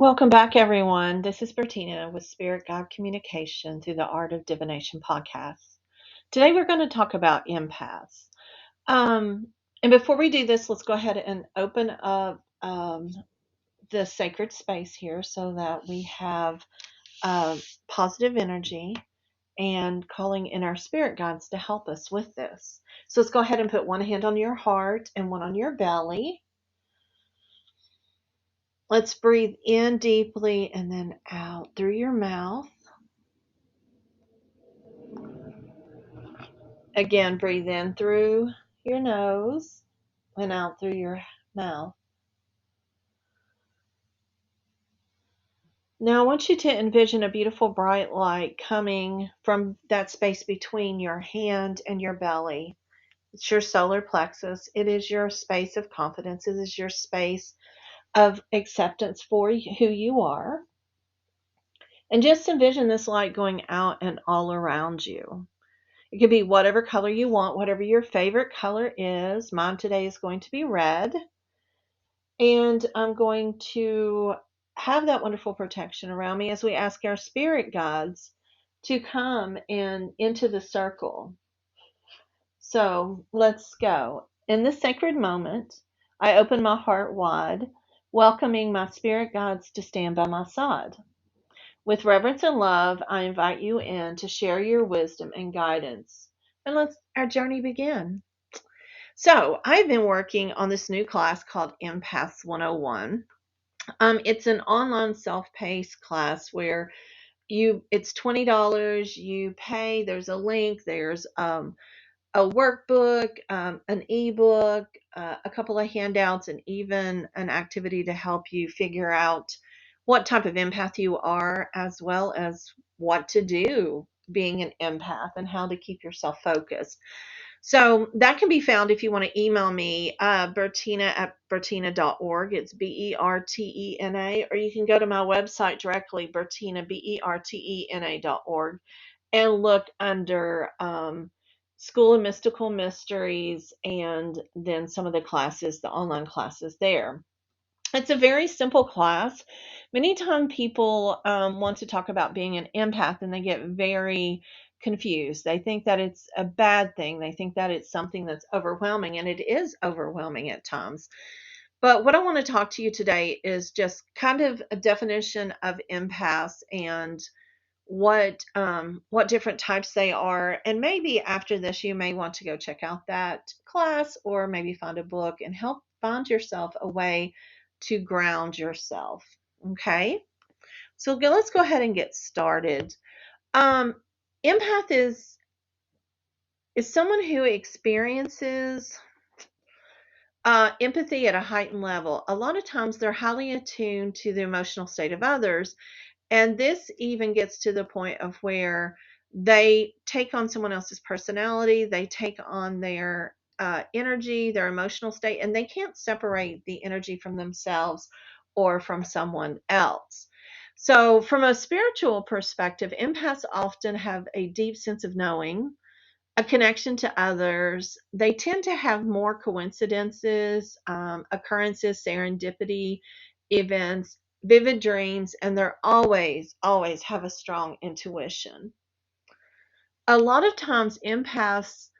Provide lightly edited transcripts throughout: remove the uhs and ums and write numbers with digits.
Welcome back, everyone. This is Bertina with Spirit God Communication through the Art of Divination podcast. Today, we're going to talk about empaths. Um, and before we do this, let's go ahead and open up the sacred space here so that we have positive energy and calling in our spirit guides to help us with this. So let's go ahead and put one hand on your heart and one on your belly. Let's breathe in deeply and then out through your mouth. Again, breathe in through your nose and out through your mouth. Now, I want you to envision a beautiful bright light coming from that space between your hand and your belly. It's your solar plexus. It is your space of confidence. It is your space of acceptance for who you are. And just envision this light going out and all around you. It could be whatever color you want, whatever your favorite color is. Mine today is going to be red. And I'm going to have that wonderful protection around me as we ask our spirit guides to come and into the circle. So let's go. In this sacred moment, I open my heart wide, welcoming my spirit guides to stand by my side. With reverence and love, I invite you in to share your wisdom and guidance. And let's our journey begin. So, I've been working on this new class called Empaths 101. It's an online self-paced class where it's $20. You pay. There's a link. There's a workbook, an ebook, a couple of handouts, and even an activity to help you figure out what type of empath you are, as well as what to do being an empath and how to keep yourself focused. So that can be found if you want to email me, Bertina at bertina.org. It's Bertena. Or you can go to my website directly, Bertina, Bertena.org, and look under School of Mystical Mysteries and then some of the classes, the online classes there. It's a very simple class. Many times people want to talk about being an empath and they get very confused. They think that it's a bad thing. They think that it's something that's overwhelming, and it is overwhelming at times. But what I want to talk to you today is just kind of a definition of empaths and what different types they are. And maybe after this, you may want to go check out that class or maybe find a book and help find yourself a way to ground yourself. Okay, so let's go ahead and get started. Um, Empath is someone who experiences empathy at a heightened level. A lot of times they're highly attuned to the emotional state of others, and this even gets to the point of where they take on someone else's personality, they take on their energy, their emotional state, and they can't separate the energy from themselves or from someone else. So, from a spiritual perspective, empaths often have a deep sense of knowing, a connection to others. They tend to have more coincidences, occurrences, serendipity, events, vivid dreams, and they're always have a strong intuition. A lot of times, empaths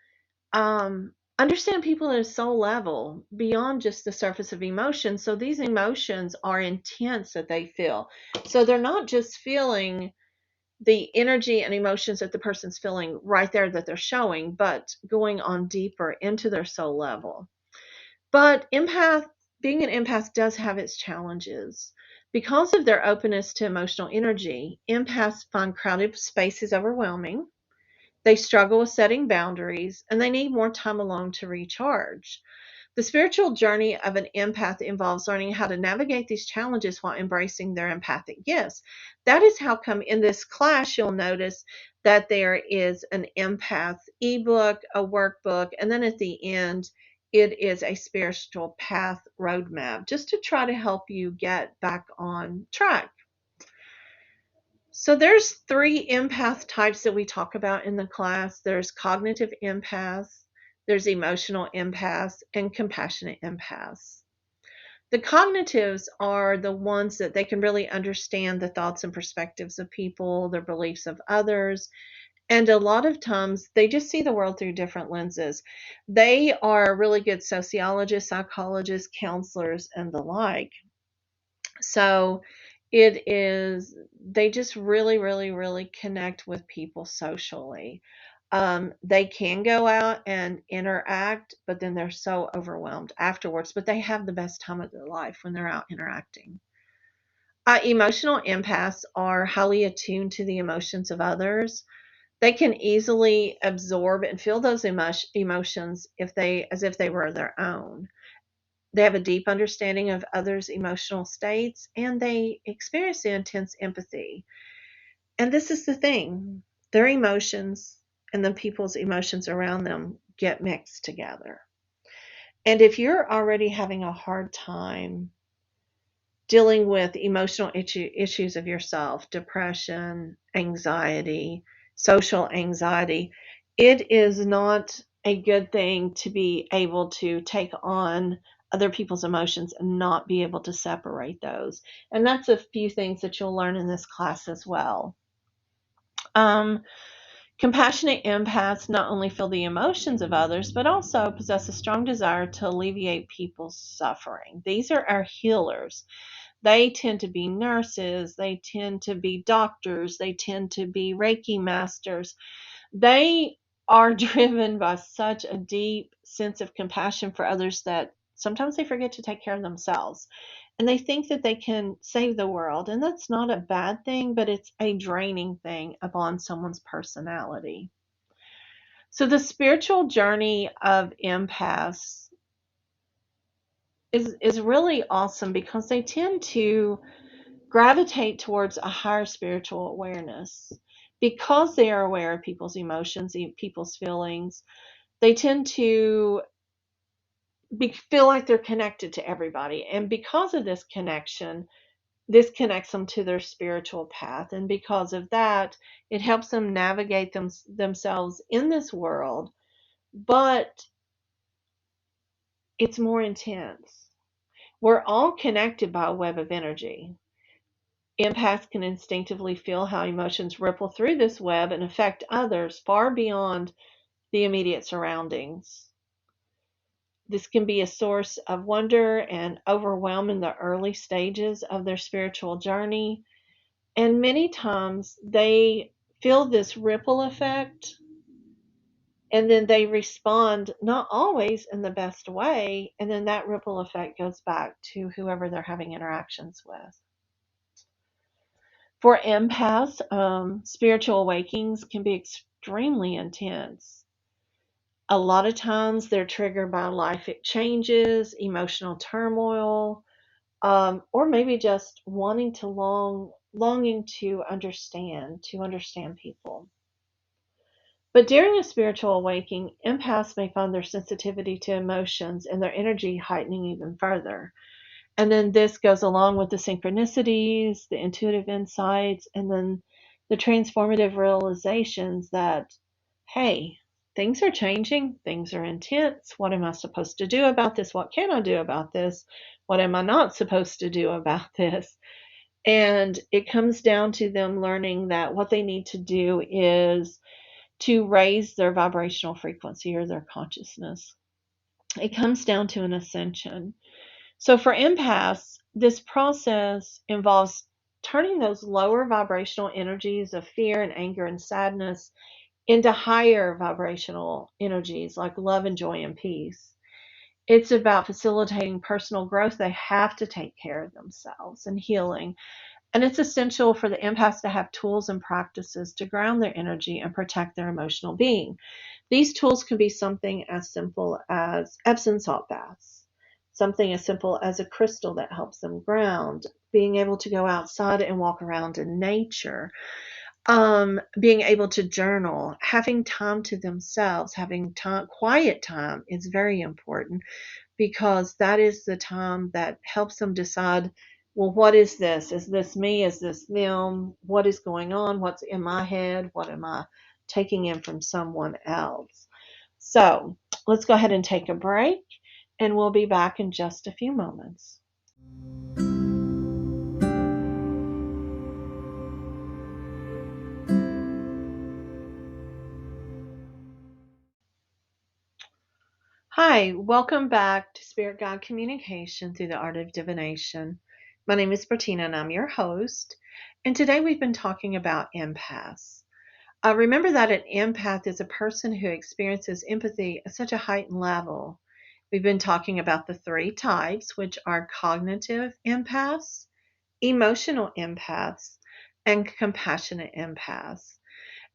understand people at a soul level beyond just the surface of emotions. So these emotions are intense that they feel. So they're not just feeling the energy and emotions that the person's feeling right there that they're showing, but going on deeper into their soul level. But being an empath does have its challenges. Because of their openness to emotional energy, empaths find crowded spaces overwhelming. They struggle with setting boundaries and they need more time alone to recharge. The spiritual journey of an empath involves learning how to navigate these challenges while embracing their empathic gifts. That is how come in this class you'll notice that there is an empath ebook, a workbook, and then at the end it is a spiritual path roadmap just to try to help you get back on track. So there's three empath types that we talk about in the class. There's cognitive empaths, there's emotional empaths, and compassionate empaths. The cognitives are the ones that they can really understand the thoughts and perspectives of people, their beliefs of others, and a lot of times they just see the world through different lenses. They are really good sociologists, psychologists, counselors, and the like. So it is, they just really, really, really connect with people socially. They can go out and interact, but then they're so overwhelmed afterwards. But they have the best time of their life when they're out interacting. Emotional empaths are highly attuned to the emotions of others. They can easily absorb and feel those emotions as if they were their own. They have a deep understanding of others' emotional states, and they experience intense empathy. And this is the thing, their emotions and the people's emotions around them get mixed together. And if you're already having a hard time dealing with emotional issues of yourself, depression, anxiety, social anxiety, it is not a good thing to be able to take on other people's emotions and not be able to separate those. And that's a few things that you'll learn in this class as well. Um, Compassionate empaths not only feel the emotions of others, but also possess a strong desire to alleviate people's suffering. These are our healers. They tend to be nurses, they tend to be doctors, they tend to be Reiki masters. They are driven by such a deep sense of compassion for others that sometimes they forget to take care of themselves. And they think that they can save the world. And that's not a bad thing, but it's a draining thing upon someone's personality. So the spiritual journey of empaths is really awesome because they tend to gravitate towards a higher spiritual awareness. Because they are aware of people's emotions, people's feelings, they tend to feel like they're connected to everybody. And because of this connection, this connects them to their spiritual path. And because of that, it helps them navigate themselves in this world. But it's more intense. We're all connected by a web of energy. Empaths can instinctively feel how emotions ripple through this web and affect others far beyond the immediate surroundings. This can be a source of wonder and overwhelm in the early stages of their spiritual journey. And many times they feel this ripple effect and then they respond, not always in the best way. And then that ripple effect goes back to whoever they're having interactions with. For empaths, spiritual awakenings can be extremely intense. A lot of times they're triggered by life changes, emotional turmoil, or maybe just wanting to longing to understand people. But during a spiritual awakening, empaths may find their sensitivity to emotions and their energy heightening even further. And then this goes along with the synchronicities, the intuitive insights, and then the transformative realizations that, hey, things are changing, things are intense. What am I supposed to do about this? What can I do about this? What am I not supposed to do about this? And it comes down to them learning that what they need to do is to raise their vibrational frequency or their consciousness. It comes down to an ascension. So for empaths, this process involves turning those lower vibrational energies of fear and anger and sadness into higher vibrational energies like love and joy and peace. It's about facilitating personal growth. They have to take care of themselves and healing. And it's essential for the empaths to have tools and practices to ground their energy and protect their emotional being. These tools can be something as simple as Epsom salt baths, something as simple as a crystal that helps them ground, being able to go outside and walk around in nature, being able to journal, having time to themselves, having time, quiet time is very important because that is the time that helps them decide, well, what is this? Is this me? Is this them? What is going on? What's in my head? What am I taking in from someone else? So let's go ahead and take a break, and we'll be back in just a few moments. Hi, welcome back to Spirit God Communication through the Art of Divination. My name is Bertina and I'm your host. And today we've been talking about empaths. Remember that an empath is a person who experiences empathy at such a heightened level. We've been talking about the three types, which are cognitive empaths, emotional empaths, and compassionate empaths.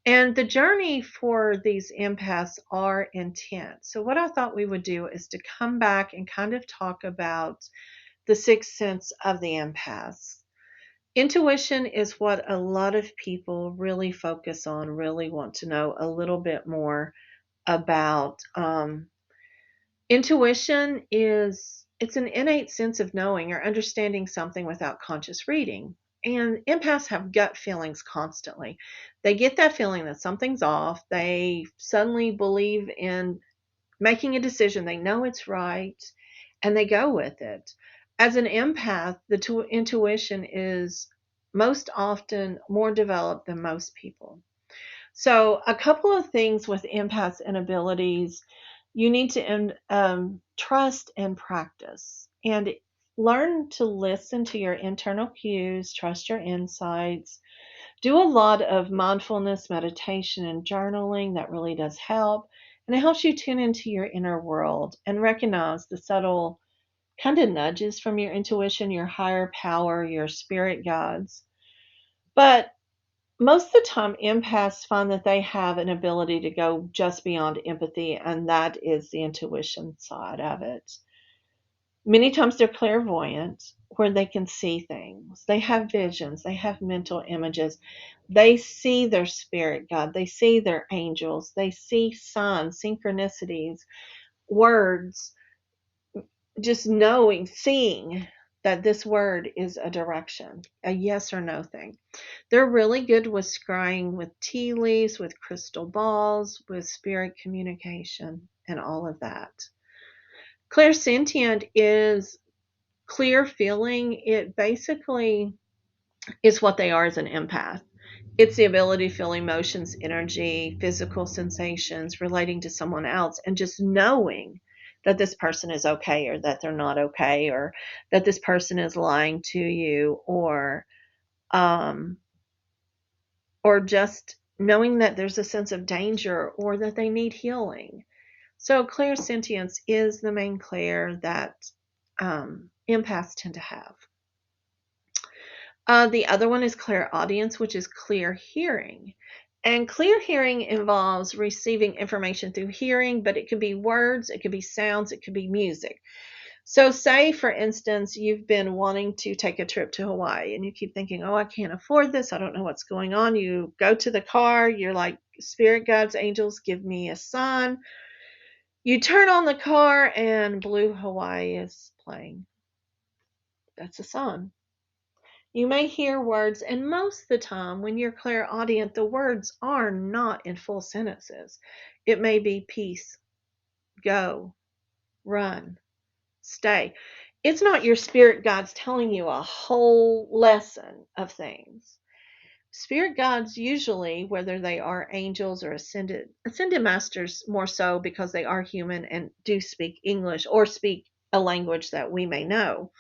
And the journey for these empaths are intense. So, what I thought we would do is to come back and kind of talk about the sixth sense of the empaths. Intuition is what a lot of people really focus on, really want to know a little bit more about. Intuition is it's an innate sense of knowing or understanding something without conscious reading. And empaths have gut feelings constantly. They get that feeling that something's off. They suddenly believe in making a decision. They know it's right and they go with it. As an empath, the intuition is most often more developed than most people. So, a couple of things with empaths and abilities you need to trust and practice and learn to listen to your internal cues, trust your insights, do a lot of mindfulness, meditation, and journaling. That really does help. And it helps you tune into your inner world and recognize the subtle kind of nudges from your intuition, your higher power, your spirit guides. But most of the time, empaths find that they have an ability to go just beyond empathy, and that is the intuition side of it. Many times they're clairvoyant, where they can see things. They have visions, they have mental images. They see their spirit guide, they see their angels, they see signs, synchronicities, words, just knowing, seeing that this word is a direction, a yes or no thing. They're really good with scrying with tea leaves, with crystal balls, with spirit communication, and all of that. Clairsentient is clear feeling. It basically is what they are as an empath. It's the ability to feel emotions, energy, physical sensations relating to someone else, and just knowing that this person is okay or that they're not okay or that this person is lying to you um, or just knowing that there's a sense of danger or that they need healing. So clairsentience is the main clair that empaths tend to have. The other one is clairaudience, which is clear hearing. And clear hearing involves receiving information through hearing, but it could be words, it could be sounds, it could be music. So, say for instance, you've been wanting to take a trip to Hawaii and you keep thinking, oh, I can't afford this. I don't know what's going on. You go to the car, you're like, spirit guides, angels, give me a sign. You turn on the car and Blue Hawaii is playing. That's a sign. You may hear words, and most of the time, when you're clairaudient, the words are not in full sentences. It may be peace, go, run, stay. It's not your spirit guides telling you a whole lesson of things. Spirit guides usually, whether they are angels or ascended masters more so because they are human and do speak English or speak a language that we may know.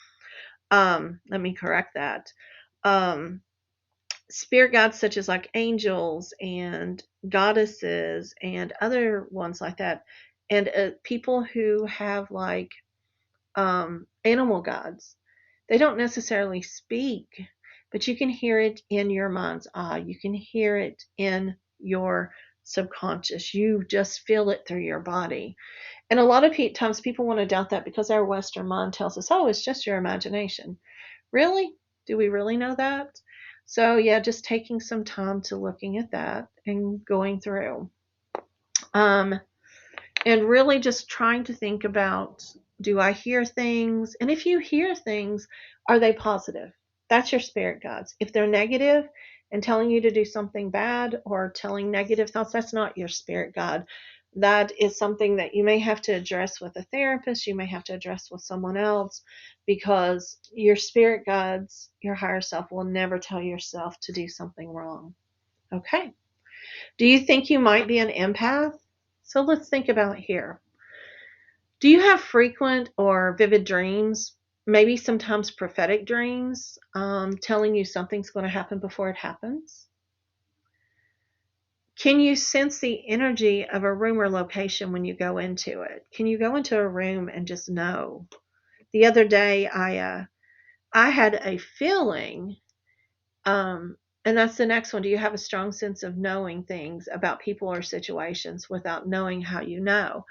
Let me correct that. Um, Spirit guides such as like angels and goddesses and other ones like that, and people who have like animal gods. They don't necessarily speak, but you can hear it in your mind's eye. You can hear it in your subconscious. You just feel it through your body. And a lot of times people want to doubt that because our Western mind tells us, oh, it's just your imagination. Really? Do we really know that? So, yeah, just taking some time to looking at that and going through. Um, and really just trying to think about, do I hear things? And if you hear things, are they positive? That's your spirit guides. If they're negative and telling you to do something bad or telling negative thoughts, that's not your spirit guide. that is something that you may have to address with a therapist, you may have to address with someone else, because your spirit guides, your higher self, will never tell yourself to do something wrong. Okay. Do you think you might be an empath? So let's think about here. Do you have frequent or vivid dreams? Maybe sometimes prophetic dreams, telling you something's going to happen before it happens? Can you sense the energy of a room or location when you go into it? Can you go into a room and just know? The other day, I had a feeling, and that's the next one. Do you have a strong sense of knowing things about people or situations without knowing how you know?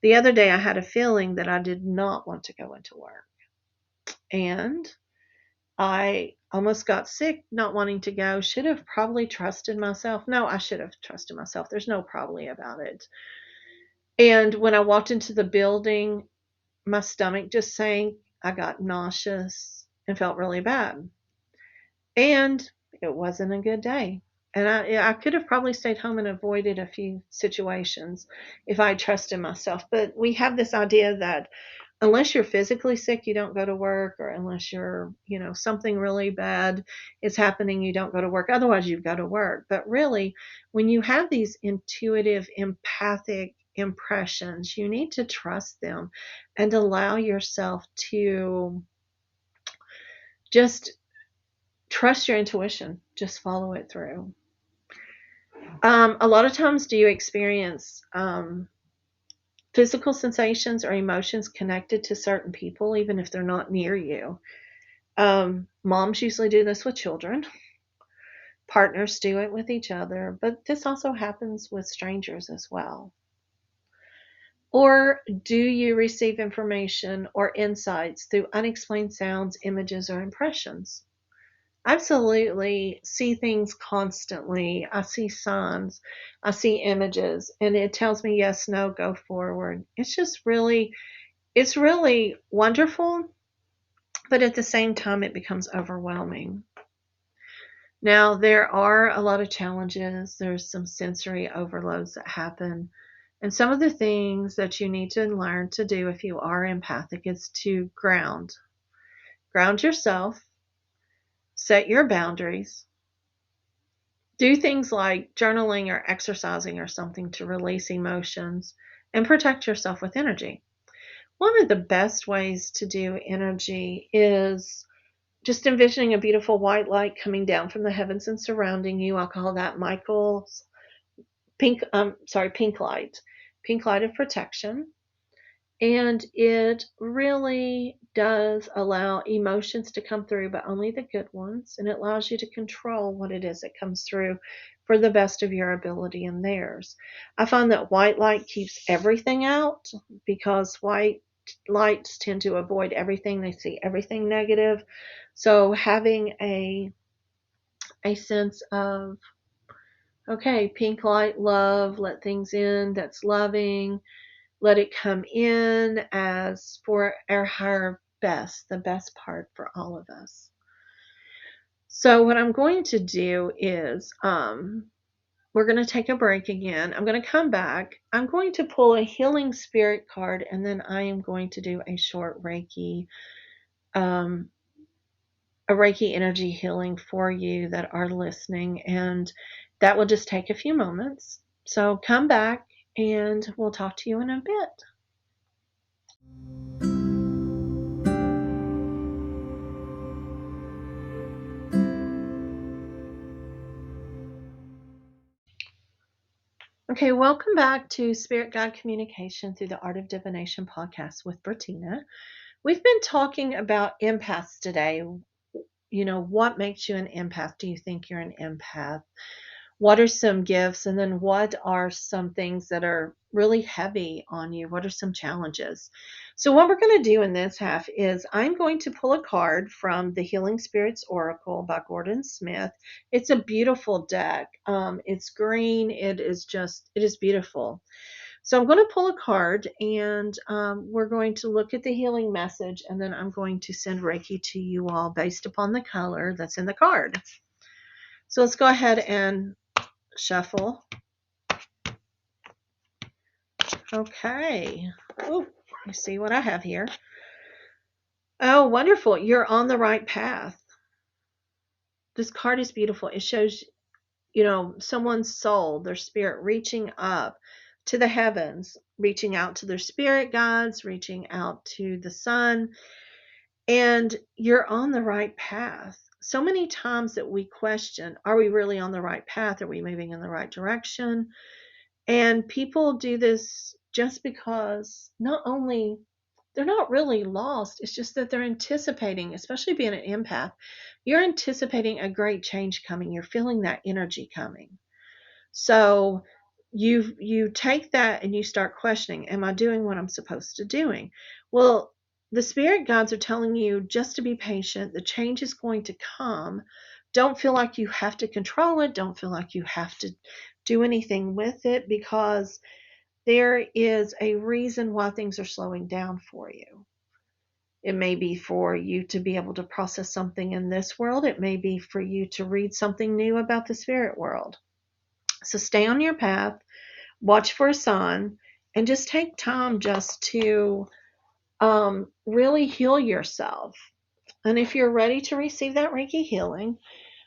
The other day, I had a feeling that I did not want to go into work, and I almost got sick not wanting to go. Should have probably trusted myself. No, I should have trusted myself. There's no probably about it. And when I walked into the building, my stomach just sank. I got nauseous and felt really bad. And it wasn't a good day. And I could have probably stayed home and avoided a few situations if I trusted myself. But we have this idea that unless you're physically sick, you don't go to work, or unless you're, something really bad is happening, you don't go to work. Otherwise, you go to work. But really, when you have these intuitive, empathic impressions, you need to trust them and allow yourself to just trust your intuition, just follow it through. A lot of times, do you experience physical sensations or emotions connected to certain people, even if they're not near you? Moms usually do this with children. Partners do it with each other, but this also happens with strangers as well. Or do you receive information or insights through unexplained sounds, images, or impressions? Absolutely see things constantly. I see signs, I see images, and it tells me yes, no, go forward. It's really wonderful, but at the same time, it becomes overwhelming. Now, there are a lot of challenges. There's some sensory overloads that happen. And some of the things that you need to learn to do if you are empathic is to ground. Ground yourself, set your boundaries, do things like journaling or exercising or something to release emotions, and protect yourself with energy. One of the best ways to do energy is just envisioning a beautiful white light coming down from the heavens and surrounding you. I'll call that Michael's pink light. Pink light of protection. And it really does allow emotions to come through, but only the good ones. And it allows you to control what it is that comes through for the best of your ability and theirs. I find that white light keeps everything out, because white lights tend to avoid everything. They see everything negative. So having a sense of, okay, pink light, love, let things in, that's loving, let it come in as for our higher best, the best part for all of us. So what I'm going to do is we're going to take a break again. I'm going to come back. I'm going to pull a healing spirit card, and then I am going to do a short um, Reiki energy healing for you that are listening, and that will just take a few moments. So come back and we'll talk to you in a bit. Okay, welcome back to Spirit Guide Communication through the Art of Divination podcast with Bertina. We've been talking about empaths today. What makes you an empath? Do you think you're an empath? What are some gifts? And then what are some things that are really heavy on you? What are some challenges? So what we're going to do in this half is I'm going to pull a card from the Healing Spirits Oracle by Gordon Smith. It's a beautiful deck. It's green. It is beautiful. So I'm going to pull a card, and we're going to look at the healing message, and then I'm going to send Reiki to you all based upon the color that's in the card. So let's go ahead and shuffle. Okay. Oh, let me see what I have here. Oh, wonderful. You're on the right path. This card is beautiful. It shows, someone's soul, their spirit reaching up to the heavens, reaching out to their spirit guides, reaching out to the sun, and you're on the right path. So many times that we question, are we really on the right path? Are we moving in the right direction? And people do this just because not only they're not really lost, it's just that they're anticipating, especially being an empath, you're anticipating a great change coming. You're feeling that energy coming. So you take that and you start questioning, am I doing what I'm supposed to doing? Well, the spirit guides are telling you just to be patient. The change is going to come. Don't feel like you have to control it. Don't feel like you have to do anything with it, because there is a reason why things are slowing down for you. It may be for you to be able to process something in this world. It may be for you to read something new about the spirit world. So stay on your path, watch for a sign, and just take time just to really heal yourself. And if you're ready to receive that Reiki healing,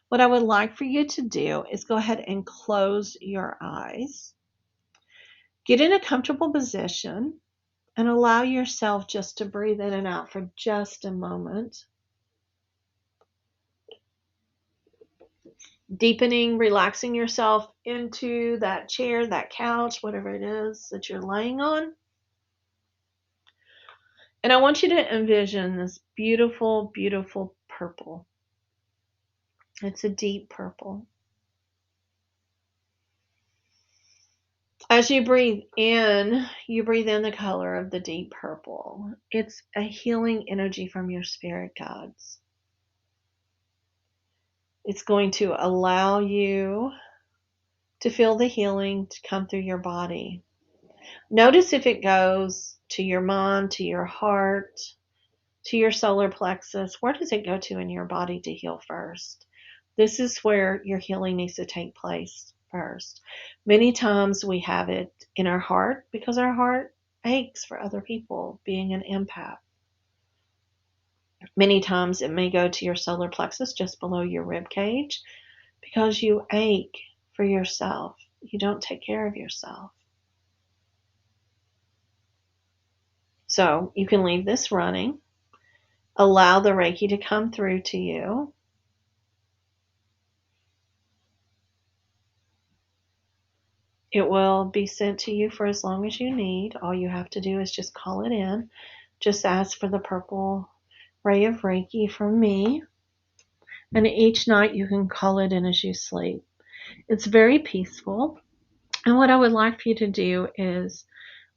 what I would like for you to do is go ahead and close your eyes. Get in a comfortable position and allow yourself just to breathe in and out for just a moment. Deepening, relaxing yourself into that chair, that couch, whatever it is that you're laying on. And I want you to envision this beautiful, beautiful purple. It's a deep purple. As you breathe in the color of the deep purple. It's a healing energy from your spirit guides. It's going to allow you to feel the healing to come through your body. Notice if it goes to your mind, to your heart, to your solar plexus. Where does it go to in your body to heal first? This is where your healing needs to take place first. Many times we have it in our heart because our heart aches for other people, being an empath. Many times it may go to your solar plexus just below your rib cage because you ache for yourself. You don't take care of yourself. So you can leave this running. Allow the Reiki to come through to you. It will be sent to you for as long as you need. All you have to do is just call it in. Just ask for the purple ray of Reiki from me. And each night you can call it in as you sleep. It's very peaceful. And what I would like for you to do is,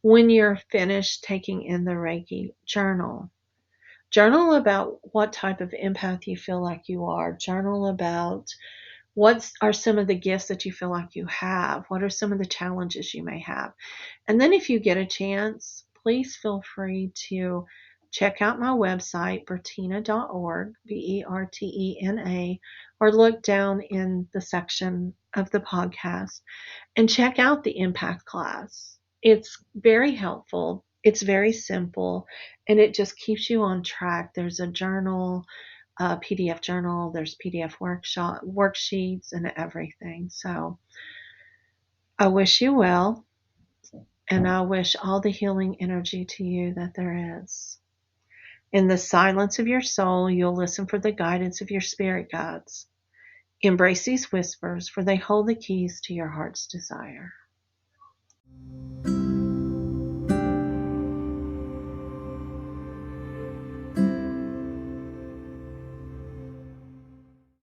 when you're finished taking in the Reiki, journal. Journal about what type of empath you feel like you are. Journal about what are some of the gifts that you feel like you have? What are some of the challenges you may have? And then if you get a chance, please feel free to check out my website, bertina.org, Bertena, or look down in the section of the podcast and check out the Empath class. It's very helpful. It's very simple, and it just keeps you on track. There's a journal, PDF journal, there's PDF worksheets and everything. So I wish you well, and I wish all the healing energy to you that there is. In the silence of your soul, you'll listen for the guidance of your spirit guides. Embrace these whispers, for they hold the keys to your heart's desire.